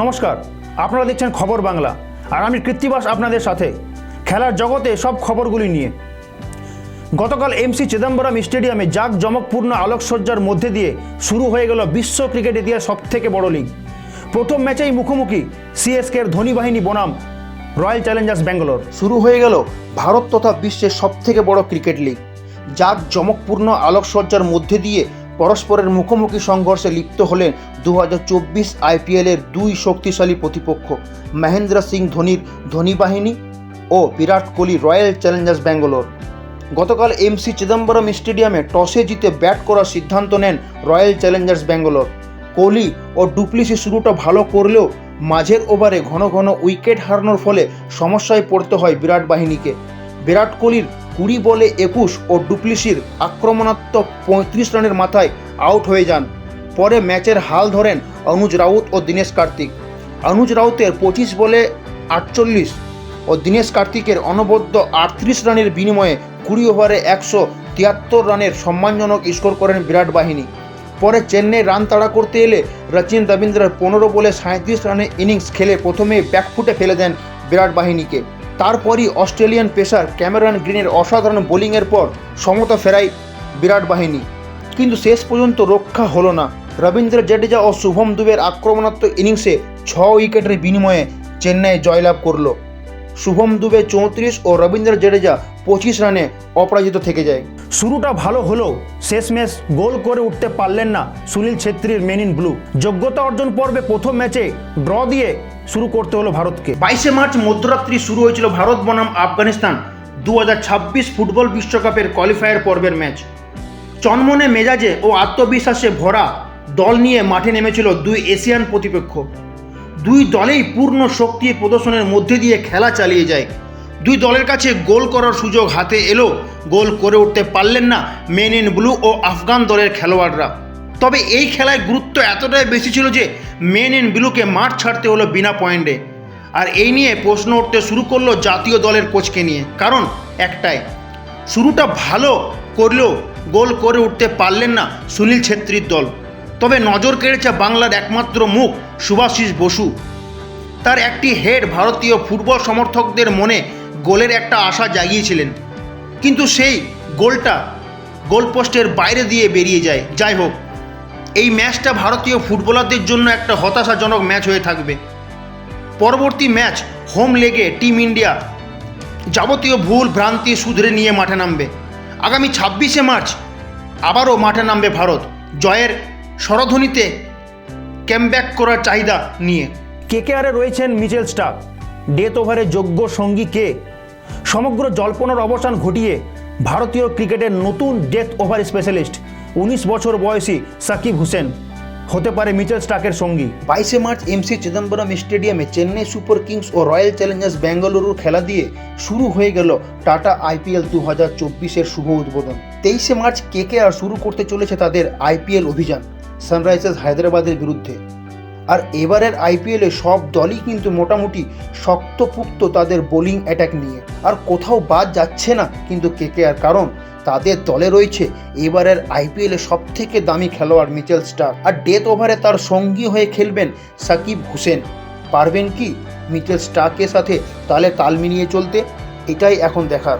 নমস্কার, আপনারা দেখছেন খবর বাংলা আর আমি কৃত্তিবাস আপনাদের সাথে খেলার জগতে সব খবরগুলি নিয়ে। গতকাল এমসি চিদম্বরম স্টেডিয়ামে জাঁকজমকপূর্ণ আলোকসজ্জার মধ্যে দিয়ে শুরু হয়ে গেল বিশ্ব ক্রিকেট ইতিহাস সবথেকে বড় লিগ। প্রথম ম্যাচেই মুখোমুখি সিএসকের ধনী বাহিনী বনাম রয়্যাল চ্যালেঞ্জার্স ব্যাঙ্গালোর। শুরু হয়ে গেল ভারত তথা বিশ্বের সবথেকে বড় ক্রিকেট লিগ। জাঁকজমকপূর্ণ আলোকসজ্জার মধ্যে দিয়ে পরস্পরের মুখোমুখি সংঘর্ষে লিপ্ত হলেন 2024 আইপিএলের দুই শক্তিশালী প্রতিপক্ষ, মহেন্দ্র সিং ধোনির ধনী বাহিনী ও বিরাট কোহলি রয়্যাল চ্যালেঞ্জার্স ব্যাঙ্গালোর। গতকাল এমসি চিদম্বরম স্টেডিয়ামে টসে জিতে ব্যাট করার সিদ্ধান্ত নেন রয়্যাল চ্যালেঞ্জার্স ব্যাঙ্গালোর। কোহলি ও ডুপ্লিসি শুরুটা ভালো করলেও মাঝের ওভারে ঘন ঘন উইকেট হারানোর ফলে সমস্যায় পড়তে হয় বিরাট বাহিনীকে। বিরাট কোহলির 20 বলে 21 ও ডুপ্লিসির আক্রমণাত্মক 35 রানের মাথায় আউট হয়ে যান। পরে ম্যাচের হাল ধরেন অনুজ রাউত ও দীনেশ কার্তিক। অনুজ রাউতের 25 বলে 48 ও দীনেশ কার্তিকের অনবদ্য 38 রানের বিনিময়ে 20 ওভারে 173 রানের সম্মানজনক স্কোর করেন বিরাট বাহিনী। পরে চেন্নাই রান তাড়া করতে এলে রচিন রবীন্দ্রর 15 বলে 37 রানের ইনিংস খেলে প্রথমেই ব্যাকফুটে ফেলে দেন বিরাট বাহিনীকে। তারপরই অস্ট্রেলিয়ান পেসার ক্যামেরন গ্রিনের অসাধারণ বোলিংয়ের পর সমতা ফেরায় বিরাট বাহিনী, কিন্তু শেষ পর্যন্ত রক্ষা হলো না। রবীন্দ্র জাদেজা ও শুভম দুবের আক্রমণাত্মক ইনিংসে 6 উইকেটের বিনিময়ে চেন্নাই জয়লাভ করল। শুভম দুবে 34 ও রবীন্দ্র জাদেজা 25 রানে অপরাজিত থেকে যায়। শুরুটা ভালো হলেও শেষমেশ গোল করে উঠতে পারলেন না সুনীল ছেত্রীর মেন ইন ব্লু। যোগ্যতা অর্জন পর্বে প্রথম ম্যাচে ড্র দিয়ে শুরু করতে হলো ভারতকে। 22 মার্চ মধ্যরাত্রি শুরু হয়েছিল ভারত বনাম আফগানিস্তান 2026 ফুটবল বিশ্বকাপের কোয়ালিফায়ার পর্বের ম্যাচ। চনমনে মেজাজে ও আত্মবিশ্বাসে ভরা দল নিয়ে মাঠে নেমেছিল দুই এশিয়ান প্রতিপক্ষ। দুই দলেই পূর্ণ শক্তি প্রদর্শনের মধ্যে দিয়ে খেলা চালিয়ে যায়। দুই দলের কাছে গোল করার সুযোগ হাতে এলো, গোল করে উঠতে পারলেন না মেন ইন ব্লু ও আফগান দলের খেলোয়াড়রা। তবে এই খেলায় গুরুত্ব এতটাই বেশি ছিল যে মেন ইন ব্লুকে মাঠ ছাড়তে হলো বিনা পয়েন্টে। আর এই নিয়ে প্রশ্ন উঠতে শুরু করলো জাতীয় দলের কোচকে নিয়ে। কারণ একটাই, শুরুটা ভালো করলেও গোল করে উঠতে পারলেন না সুনীল ছেত্রীর দল। তবে নজর কেড়েছে বাংলার একমাত্র মুখ শুভাশিস বসু। তার একটি হেড ভারতীয় ফুটবল সমর্থকদের মনে গোলের একটা আশা জাগিয়েছিলেন, কিন্তু সেই গোলটা গোলপোস্টের বাইরে দিয়ে বেরিয়ে যায়। যাই হোক, এই ম্যাচটা ভারতীয় ফুটবলারদের জন্য একটা হতাশাজনক ম্যাচ হয়ে থাকবে। পরবর্তী ম্যাচ হোম লেগে টিম ইন্ডিয়া যাবতীয় ভুল ভ্রান্তি শুধরে নিয়ে মাঠে নামবে। আগামী 26 মার্চ আবারও মাঠে নামবে ভারত জয়ের স্বরধ্বনিতে ক্যামব্যাক করার চাহিদা নিয়ে। কেকেআরে রয়েছেন মিচেল স্টার্ক। ডেথ ওভারে যোগ্য সঙ্গী কে? সমগ্র জল্পনার অবসান ঘটিয়ে ভারতীয় ক্রিকেটের নতুন ডেথ ওভার স্পেশালিস্ট 19 বছর বয়সী সাকিব হুসেন হতে পারে মিচেল স্টার্কের সঙ্গী। 22 মার্চ এমসি চিদম্বরম স্টেডিয়ামে চেন্নাই সুপার কিংস ও রয়্যাল চ্যালেঞ্জার্স ব্যাঙ্গালুরুর খেলা দিয়ে শুরু হয়ে গেল টাটা আইপিএল 2024-এর শুভ উদ্বোধন। 23 মার্চ কেকেআর শুরু করতে চলেছে তাদের আইপিএল অভিযান সানরাইজার্স হায়দ্রাবাদের বিরুদ্ধে। আর এবারের আইপিএলে সব দলই কিন্তু মোটামুটি শক্তপুক্ত তাদের বোলিং অ্যাটাক নিয়ে। আর কোথাও বাদ যাচ্ছে না কিন্তু কেকেআর, কারণ তাদের দলে রয়েছে এবারের আইপিএলে সবথেকে দামি খেলোয়াড় মিচেল স্টার্ক। আর ডেথ ওভারে তার সঙ্গী হয়ে খেলবেন সাকিব হুসেন। পারবেন কি মিচেল স্টার্কের সাথে তালে তাল মিলিয়ে চলতে? এটাই এখন দেখার।